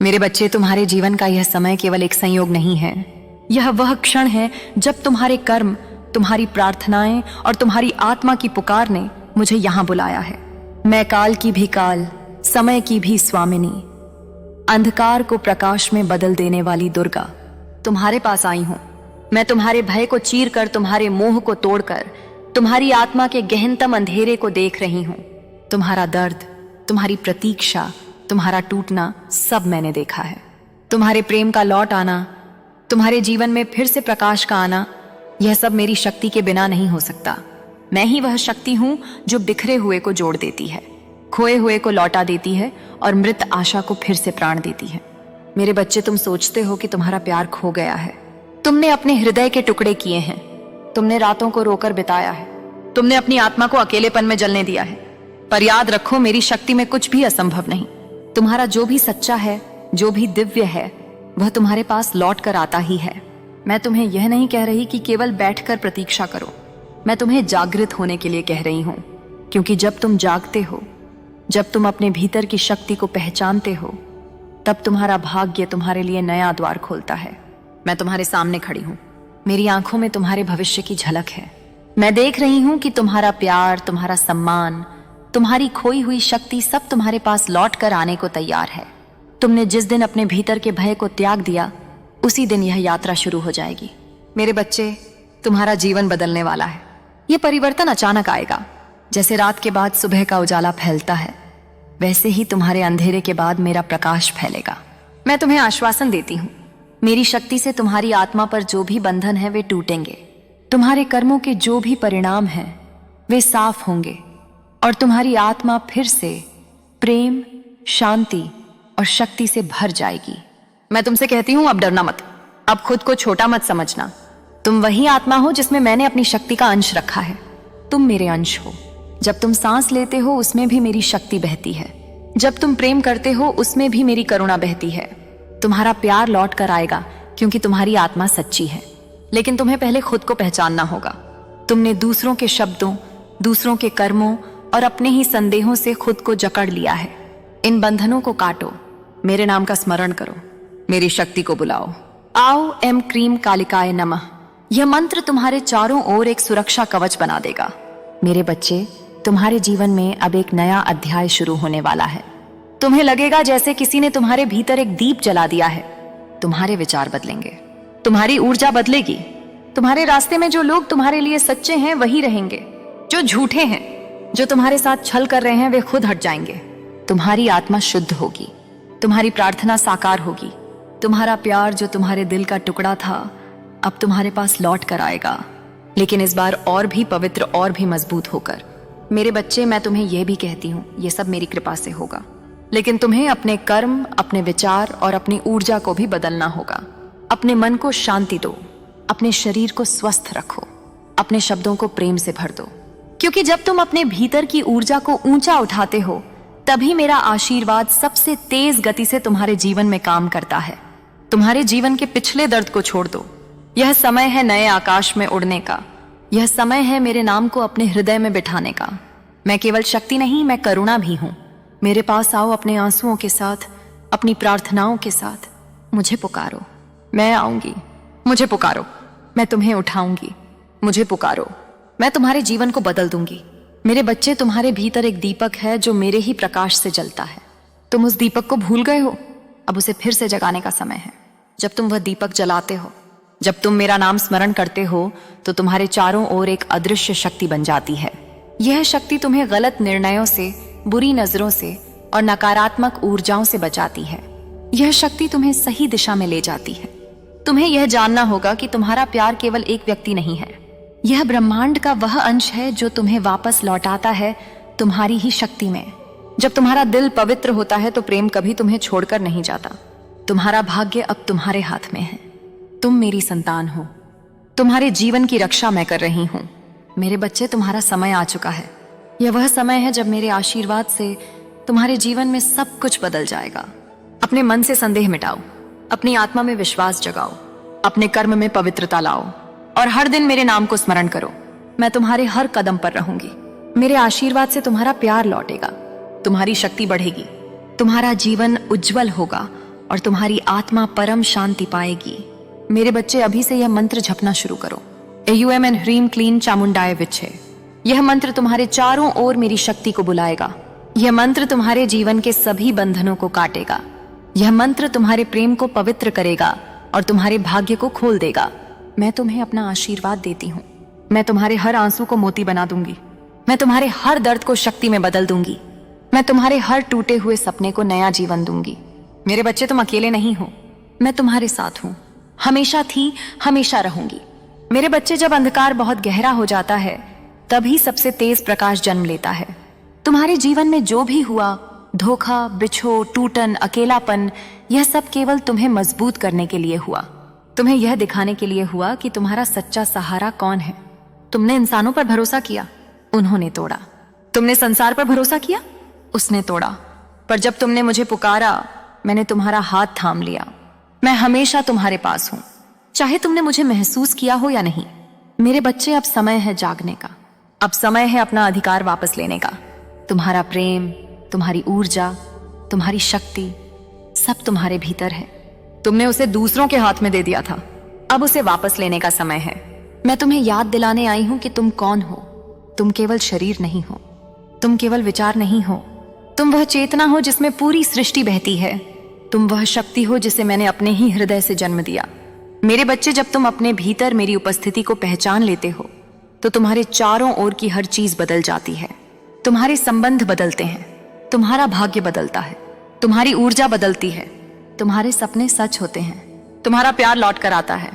मेरे बच्चे, तुम्हारे जीवन का यह समय केवल एक संयोग नहीं है। यह वह क्षण है जब तुम्हारे कर्म, तुम्हारी प्रार्थनाएं और तुम्हारी आत्मा की पुकार ने मुझे यहां बुलाया है। मैं काल की भी काल, समय की भी स्वामिनी, अंधकार को प्रकाश में बदल देने वाली दुर्गा तुम्हारे पास आई हूं। मैं तुम्हारे भय को चीर कर, तुम्हारे मोह को तोड़कर, तुम्हारी आत्मा के गहनतम अंधेरे को देख रही हूं। तुम्हारा दर्द, तुम्हारी प्रतीक्षा, तुम्हारा टूटना सब मैंने देखा है। तुम्हारे प्रेम का लौट आना, तुम्हारे जीवन में फिर से प्रकाश का आना, यह सब मेरी शक्ति के बिना नहीं हो सकता। मैं ही वह शक्ति हूं जो बिखरे हुए को जोड़ देती है, खोए हुए को लौटा देती है और मृत आशा को फिर से प्राण देती है। मेरे बच्चे, तुम सोचते हो कि तुम्हारा प्यार खो गया है। तुमने अपने हृदय के टुकड़े किए हैं, तुमने रातों को रोकर बिताया है, तुमने अपनी आत्मा को अकेलेपन में जलने दिया है। पर याद रखो, मेरी शक्ति में कुछ भी असंभव नहीं। तुम्हारा जो भी सच्चा है, जो भी दिव्य है, वह तुम्हारे पास लौट कर आता ही है। मैं तुम्हें यह नहीं कह रही कि केवल बैठकर प्रतीक्षा करो, मैं तुम्हें जागृत होने के लिए कह रही हूं। क्योंकि जब तुम जागते हो, जब तुम अपने भीतर की शक्ति को पहचानते हो, तब तुम्हारा भाग्य तुम्हारे लिए नया द्वार खोलता है। मैं तुम्हारे सामने खड़ी हूं, मेरी आंखों में तुम्हारे भविष्य की झलक है। मैं देख रही हूं कि तुम्हारा प्यार, तुम्हारा सम्मान, तुम्हारी खोई हुई शक्ति सब तुम्हारे पास लौट कर आने को तैयार है। तुमने जिस दिन अपने भीतर के भय को त्याग दिया, उसी दिन यह यात्रा शुरू हो जाएगी। मेरे बच्चे, तुम्हारा जीवन बदलने वाला है। यह परिवर्तन अचानक आएगा। जैसे रात के बाद सुबह का उजाला फैलता है, वैसे ही तुम्हारे अंधेरे के बाद मेरा प्रकाश फैलेगा। मैं तुम्हें आश्वासन देती हूँ, मेरी शक्ति से तुम्हारी आत्मा पर जो भी बंधन है वे टूटेंगे। तुम्हारे कर्मों के जो भी परिणाम हैं वे साफ होंगे और तुम्हारी आत्मा फिर से प्रेम, शांति और शक्ति से भर जाएगी। मैं तुमसे कहती हूं, अब डरना मत, अब खुद को छोटा मत समझना। तुम वही आत्मा हो जिसमें मैंने अपनी शक्ति का अंश रखा है। तुम मेरे अंश हो। जब तुम सांस लेते हो, उसमें भी मेरी शक्ति बहती है। जब तुम प्रेम करते हो, उसमें भी मेरी करुणा बहती है। तुम्हारा प्यार लौट कर आएगा क्योंकि तुम्हारी आत्मा सच्ची है। लेकिन तुम्हें पहले खुद को पहचानना होगा। तुमने दूसरों के शब्दों, दूसरों के कर्मों और अपने ही संदेहों से खुद को जकड़ लिया है। इन बंधनों को काटो, मेरे नाम का स्मरण करो, मेरी शक्ति को बुलाओ। आओ एम क्रीम कालिकाय नमः। यह मंत्र तुम्हारे चारों ओर एक सुरक्षा कवच बना देगा। मेरे बच्चे, तुम्हारे जीवन में अब एक नया अध्याय शुरू होने वाला है। तुम्हें लगेगा जैसे किसी ने तुम्हारे भीतर एक दीप जला दिया है। तुम्हारे विचार बदलेंगे, तुम्हारी ऊर्जा बदलेगी। तुम्हारे रास्ते में जो लोग तुम्हारे लिए सच्चे हैं वही रहेंगे, जो झूठे हैं, जो तुम्हारे साथ छल कर रहे हैं, वे खुद हट जाएंगे। तुम्हारी आत्मा शुद्ध होगी, तुम्हारी प्रार्थना साकार होगी। तुम्हारा प्यार जो तुम्हारे दिल का टुकड़ा था, अब तुम्हारे पास लौट कर आएगा, लेकिन इस बार और भी पवित्र और भी मजबूत होकर। मेरे बच्चे, मैं तुम्हें यह भी कहती हूँ, यह सब मेरी कृपा से होगा, लेकिन तुम्हें अपने कर्म, अपने विचार और अपनी ऊर्जा को भी बदलना होगा। अपने मन को शांति दो, अपने शरीर को स्वस्थ रखो, अपने शब्दों को प्रेम से भर दो। क्योंकि जब तुम अपने भीतर की ऊर्जा को ऊंचा उठाते हो, तभी मेरा आशीर्वाद सबसे तेज गति से तुम्हारे जीवन में काम करता है। तुम्हारे जीवन के पिछले दर्द को छोड़ दो। यह समय है नए आकाश में उड़ने का। यह समय है मेरे नाम को अपने हृदय में बिठाने का। मैं केवल शक्ति नहीं, मैं करुणा भी हूं। मेरे पास आओ अपने आंसुओं के साथ, अपनी प्रार्थनाओं के साथ। मुझे पुकारो, मैं आऊंगी। मुझे पुकारो, मैं तुम्हें उठाऊंगी। मुझे पुकारो, मैं तुम्हारे जीवन को बदल दूंगी। मेरे बच्चे, तुम्हारे भीतर एक दीपक है जो मेरे ही प्रकाश से जलता है। तुम उस दीपक को भूल गए हो, अब उसे फिर से जगाने का समय है। जब तुम वह दीपक जलाते हो, जब तुम मेरा नाम स्मरण करते हो, तो तुम्हारे चारों ओर एक अदृश्य शक्ति बन जाती है। यह शक्ति तुम्हें गलत निर्णयों से, बुरी नजरों से और नकारात्मक ऊर्जाओं से बचाती है। यह शक्ति तुम्हें सही दिशा में ले जाती है। तुम्हें यह जानना होगा कि तुम्हारा प्यार केवल एक व्यक्ति नहीं है, यह ब्रह्मांड का वह अंश है जो तुम्हें वापस लौटाता है तुम्हारी ही शक्ति में। जब तुम्हारा दिल पवित्र होता है तो प्रेम कभी तुम्हें छोड़कर नहीं जाता। तुम्हारा भाग्य अब तुम्हारे हाथ में है। तुम मेरी संतान हो, तुम्हारे जीवन की रक्षा मैं कर रही हूं। मेरे बच्चे, तुम्हारा समय आ चुका है। यह वह समय है जब मेरे आशीर्वाद से तुम्हारे जीवन में सब कुछ बदल जाएगा। अपने मन से संदेह मिटाओ, अपनी आत्मा में विश्वास जगाओ, अपने कर्म में पवित्रता लाओ और हर दिन मेरे नाम को स्मरण करो। मैं तुम्हारे हर कदम पर रहूंगी। मेरे आशीर्वाद से तुम्हारा प्यार लौटेगा, तुम्हारी शक्ति बढ़ेगी, तुम्हारा जीवन उज्जवल होगा और तुम्हारी आत्मा परम शांति पाएगी। मेरे बच्चे, अभी से यह मंत्र जपना शुरू करो। एयूएम एंड ह्रीम क्लीन चामुंडाय विच्छे। यह मंत्र तुम्हारे चारों ओर मेरी शक्ति को बुलाएगा। यह मंत्र तुम्हारे जीवन के सभी बंधनों को काटेगा। यह मंत्र तुम्हारे प्रेम को पवित्र करेगा और तुम्हारे भाग्य को खोल देगा। मैं तुम्हें अपना आशीर्वाद देती हूँ। मैं तुम्हारे हर आंसू को मोती बना दूंगी। मैं तुम्हारे हर दर्द को शक्ति में बदल दूंगी। मैं तुम्हारे हर टूटे हुए सपने को नया जीवन दूंगी। मेरे बच्चे, तुम अकेले नहीं हो। मैं तुम्हारे साथ हूं, हमेशा थी, हमेशा रहूंगी। मेरे बच्चे, जब अंधकार बहुत गहरा हो जाता है तभी सबसे तेज प्रकाश जन्म लेता है। तुम्हारे जीवन में जो भी हुआ, धोखा, बिछोह, टूटन, अकेलापन, यह सब केवल तुम्हें मजबूत करने के लिए हुआ। तुम्हें यह दिखाने के लिए हुआ कि तुम्हारा सच्चा सहारा कौन है। तुमने इंसानों पर भरोसा किया, उन्होंने तोड़ा। तुमने संसार पर भरोसा किया, उसने तोड़ा। पर जब तुमने मुझे पुकारा, मैंने तुम्हारा हाथ थाम लिया। मैं हमेशा तुम्हारे पास हूं, चाहे तुमने मुझे महसूस किया हो या नहीं। मेरे बच्चे, अब समय है जागने का। अब समय है अपना अधिकार वापस लेने का। तुम्हारा प्रेम, तुम्हारी ऊर्जा, तुम्हारी शक्ति सब तुम्हारे भीतर है। तुमने उसे दूसरों के हाथ में दे दिया था, अब उसे वापस लेने का समय है। मैं तुम्हें याद दिलाने आई हूं कि तुम कौन हो। तुम केवल शरीर नहीं हो, तुम केवल विचार नहीं हो। तुम वह चेतना हो जिसमें पूरी सृष्टि बहती है। तुम वह शक्ति हो जिसे मैंने अपने ही हृदय से जन्म दिया। मेरे बच्चे, जब तुम अपने भीतर मेरी उपस्थिति को पहचान लेते हो तो तुम्हारे चारों ओर की हर चीज बदल जाती है। तुम्हारे संबंध बदलते हैं, तुम्हारा भाग्य बदलता है, तुम्हारी ऊर्जा बदलती है, तुम्हारे सपने सच होते हैं, तुम्हारा प्यार लौट कर आता है।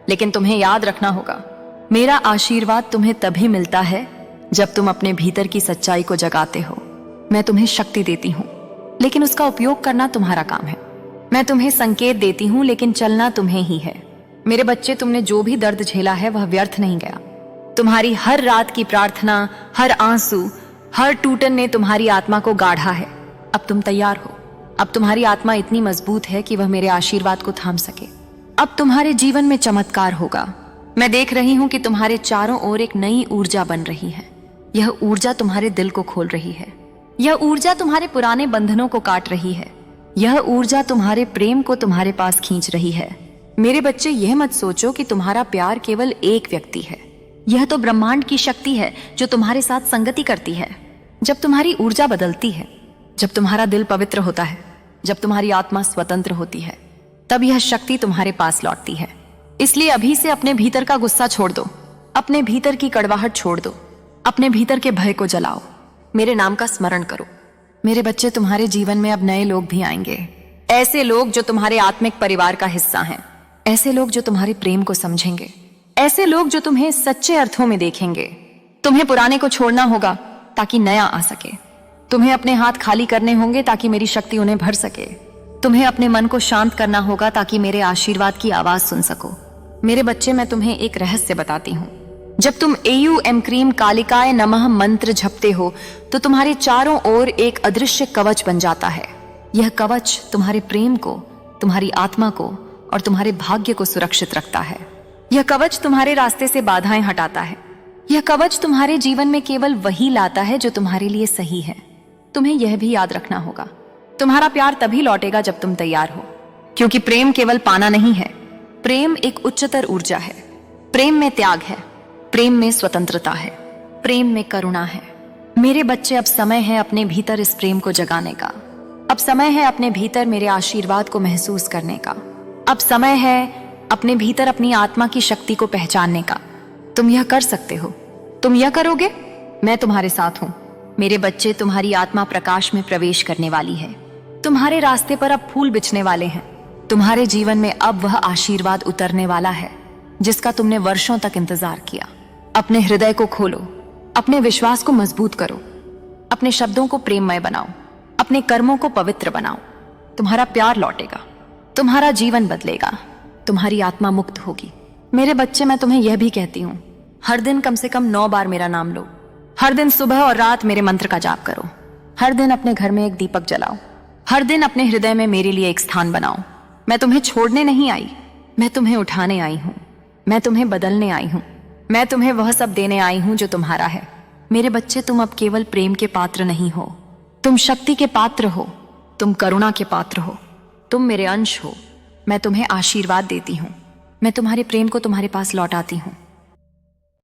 लेकिन तुम्हें याद रखना होगा, मेरा आशीर्वाद तुम्हें तभी मिलता है जब तुम अपने भीतर की सच्चाई को जगाते हो। मैं तुम्हें शक्ति देती हूँ, लेकिन उसका उपयोग करना तुम्हारा काम है। मैं तुम्हें संकेत देती हूँ, लेकिन चलना तुम्हें ही है। मेरे बच्चे, तुमने जो भी दर्द झेला है वह व्यर्थ नहीं गया। तुम्हारी हर रात की प्रार्थना, हर आंसू, हर टूटन ने तुम्हारी आत्मा को गाढ़ा है। अब तुम तैयार हो। अब तुम्हारी आत्मा इतनी मजबूत है कि वह मेरे आशीर्वाद को थाम सके। अब तुम्हारे जीवन में चमत्कार होगा। मैं देख रही हूं कि तुम्हारे चारों ओर एक नई ऊर्जा बन रही है। यह ऊर्जा तुम्हारे दिल को खोल रही है। यह ऊर्जा तुम्हारे पुराने बंधनों को काट रही है। यह ऊर्जा तुम्हारे प्रेम को तुम्हारे पास खींच रही है। मेरे बच्चे, यह मत सोचो कि तुम्हारा प्यार केवल एक व्यक्ति है। यह तो ब्रह्मांड की शक्ति है जो तुम्हारे साथ संगति करती है। जब तुम्हारी ऊर्जा बदलती है, जब तुम्हारा दिल पवित्र होता है, जब तुम्हारी आत्मा स्वतंत्र होती है, तब यह शक्ति तुम्हारे पास लौटती है। इसलिए अभी से अपने भीतर का गुस्सा छोड़ दो, अपने भीतर की कड़वाहट छोड़ दो, अपने भीतर के भय को जलाओ, मेरे नाम का स्मरण करो। मेरे बच्चे, तुम्हारे जीवन में अब नए लोग भी आएंगे। ऐसे लोग जो तुम्हारे आत्मिक परिवार का हिस्सा हैं। ऐसे लोग जो तुम्हारे प्रेम को समझेंगे। ऐसे लोग जो तुम्हें सच्चे अर्थों में देखेंगे। तुम्हें पुराने को छोड़ना होगा ताकि नया आ सके। तुम्हें अपने हाथ खाली करने होंगे ताकि मेरी शक्ति उन्हें भर सके। तुम्हें अपने मन को शांत करना होगा ताकि मेरे आशीर्वाद की आवाज सुन सको। मेरे बच्चे, मैं तुम्हें एक रहस्य बताती हूँ। जब तुम एयू एम क्रीम कालिकाय नमः मंत्र जपते हो तो तुम्हारे चारों ओर एक अदृश्य कवच बन जाता है। यह कवच तुम्हारे प्रेम को, तुम्हारी आत्मा को और तुम्हारे भाग्य को सुरक्षित रखता है। यह कवच तुम्हारे रास्ते से बाधाएं हटाता है। यह कवच तुम्हारे जीवन में केवल वही लाता है जो तुम्हारे लिए सही है। तुम्हें यह भी याद रखना होगा, तुम्हारा प्यार तभी लौटेगा जब तुम तैयार हो। क्योंकि प्रेम केवल पाना नहीं है, प्रेम एक उच्चतर ऊर्जा है। प्रेम में त्याग है, प्रेम में स्वतंत्रता है, प्रेम में करुणा है। मेरे बच्चे, अब समय है अपने भीतर इस प्रेम को जगाने का। अब समय है अपने भीतर मेरे आशीर्वाद को महसूस करने का। अब समय है अपने भीतर अपनी आत्मा की शक्ति को पहचानने का। तुम यह कर सकते हो। तुम यह करोगे, मैं तुम्हारे साथ हूं। मेरे बच्चे, तुम्हारी आत्मा प्रकाश में प्रवेश करने वाली है। तुम्हारे रास्ते पर अब फूल बिछने वाले हैं। तुम्हारे जीवन में अब वह आशीर्वाद उतरने वाला है जिसका तुमने वर्षों तक इंतजार किया। अपने हृदय को खोलो, अपने विश्वास को मजबूत करो, अपने शब्दों को प्रेममय बनाओ, अपने कर्मों को पवित्र बनाओ। तुम्हारा प्यार लौटेगा, तुम्हारा जीवन बदलेगा, तुम्हारी आत्मा मुक्त होगी। मेरे बच्चे, मैं तुम्हें यह भी कहती हूँ, हर दिन कम से कम 9 बार मेरा नाम लो। हर दिन सुबह और रात मेरे मंत्र का जाप करो। हर दिन अपने घर में एक दीपक जलाओ। हर दिन अपने हृदय में मेरे लिए एक स्थान बनाओ। मैं तुम्हें छोड़ने नहीं आई, मैं तुम्हें उठाने आई हूँ। मैं तुम्हें बदलने आई हूँ। मैं तुम्हें वह सब देने आई हूँ जो तुम्हारा है। मेरे बच्चे, तुम अब केवल प्रेम के पात्र नहीं हो, तुम शक्ति के पात्र हो, तुम करुणा के पात्र हो, तुम मेरे अंश हो, मैं तुम्हें आशीर्वाद देती हूँ, मैं तुम्हारे प्रेम को तुम्हारे पास लौटाती हूँ।